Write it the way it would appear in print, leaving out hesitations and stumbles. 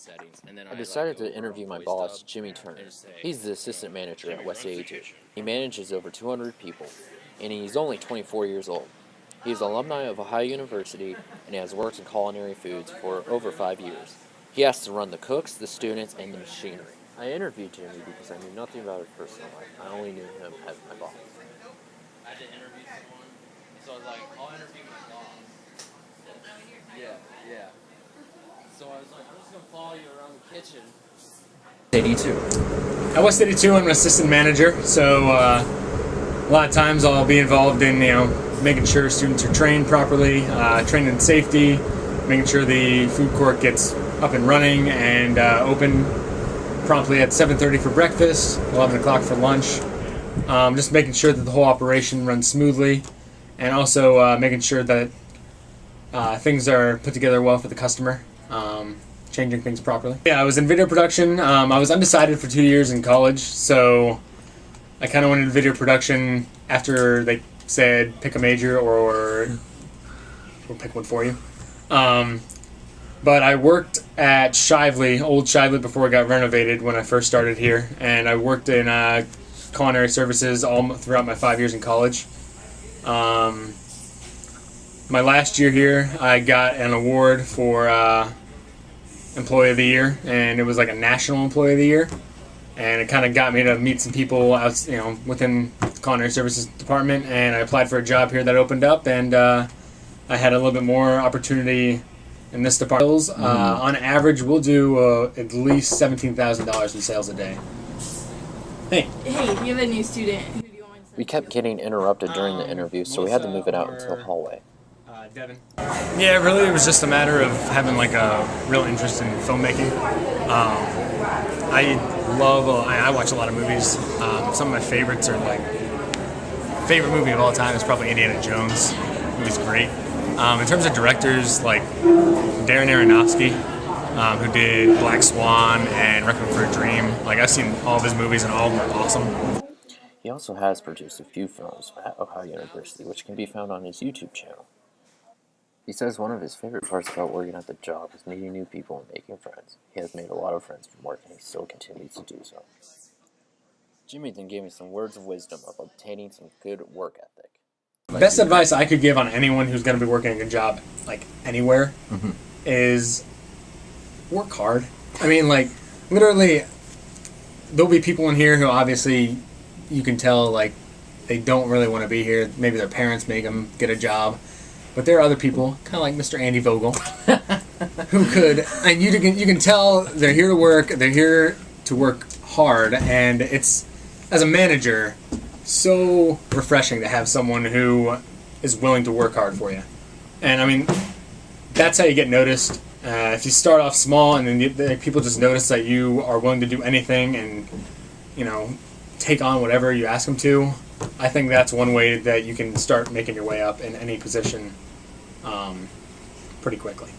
I decided to interview my boss, Jimmy Turner. He's the assistant manager at West 82. He manages over 200 people, and he's only 24 years old. He is alumni of Ohio University, and has worked in culinary foods for over 5 years. He has to run the cooks, the students, and the machinery. I interviewed Jimmy because I knew nothing about his personal life. I only knew him as my boss. I had to interview someone, so I was like, I'll interview my boss. Yeah. So I was like, I'm just gonna follow you around the kitchen. 82. At West 82, I'm an assistant manager, so a lot of times I'll be involved in, making sure students are trained properly, trained in safety, making sure the food court gets up and running and open promptly at 7:30 for breakfast, 11 o'clock for lunch. Just making sure that the whole operation runs smoothly, and also making sure that things are put together well for the customer, changing things properly. Yeah, I was in video production. I was undecided for 2 years in college, so I kind of went into video production after they said pick a major or we'll pick one for you. But I worked at Shively, old Shively, before it got renovated when I first started here, and I worked in culinary services all throughout my 5 years in college. My last year here, I got an award for Employee of the Year, and it was like a National Employee of the Year, and it kind of got me to meet some people out, within the culinary services department, and I applied for a job here that opened up, and I had a little bit more opportunity in this department. On average, we'll do at least $17,000 in sales a day. Hey, if you have a new student, who do you want to send? We kept getting interrupted during the interview, so we had to move it out into the hallway. Devin. Yeah, really, it was just a matter of having like a real interest in filmmaking. I watch a lot of movies. Some of my favorites are favorite movie of all time is probably Indiana Jones. It was great. In terms of directors, like Darren Aronofsky, who did Black Swan and Requiem for a Dream. I've seen all of his movies and all of them are awesome. He also has produced a few films at Ohio University, which can be found on his YouTube channel. He says one of his favorite parts about working at the job is meeting new people and making friends. He has made a lot of friends from work, and he still continues to do so. Jimmy then gave me some words of wisdom of obtaining some good work ethic. Best advice I could give on anyone who's going to be working a good job, anywhere, is work hard. I mean, literally, there'll be people in here who obviously you can tell, they don't really want to be here. Maybe their parents make them get a job. But there are other people, kind of like Mr. Andy Vogel, who could, and you can tell they're here to work, they're here to work hard, and it's, as a manager, so refreshing to have someone who is willing to work hard for you. And I mean, that's how you get noticed. If you start off small and then people just notice that you are willing to do anything and, take on whatever you ask them to, I think that's one way that you can start making your way up in any position pretty quickly.